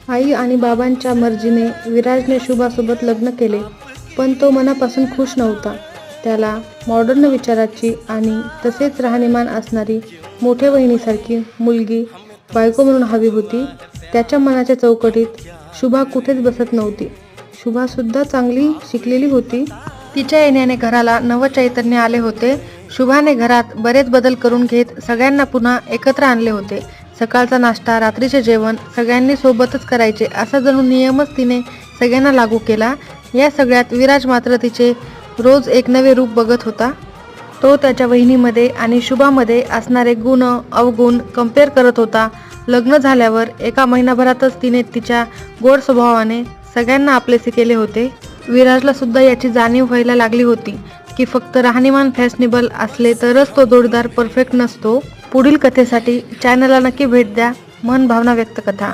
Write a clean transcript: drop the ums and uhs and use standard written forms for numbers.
आई आणि बाबांच्या मर्जीने विराजने शुभासोबत लग्न केले, पण तो मनापासून खुश नव्हता. त्याला मॉडर्न विचाराची आणि तसेच राहणीमान असणारी मोठ्या बहिणीसारखी मुलगी बायको म्हणून हवी होती. त्याच्या मनाच्या चौकटीत शुभा कुठेच बसत नव्हती. शुभासुद्धा चांगली शिकलेली होती. तिच्या येण्याने घराला नवं चैतन्य आले होते. शुभाने घरात बरेच बदल करून घेत सगळ्यांना पुन्हा एकत्र आणले होते. सकाळचा नाश्ता, रात्रीचे जेवण सगळ्यांनी सोबतच करायचे असा जणू नियमच तिने सगळ्यांना लागू केला. या सगळ्यात विराज मात्र तिचे रोज एक नवे रूप बघत होता. तो त्याच्या वहिनीमध्ये आणि शुभामध्ये असणारे गुण अवगुण कम्पेअर करत होता. लग्न झाल्यावर एका महिनाभरातच तिने तिच्या गोड स्वभावाने सगळ्यांना आपलेसे केले होते. विराजला सुद्धा याची जाणीव व्हायला लागली होती की फक्त राहणीमान फॅशनेबल असले तरच तो जोडीदार परफेक्ट नसतो. पुढील कथेसाठी चॅनलला नक्की भेट द्या. मन भावना व्यक्त कथा.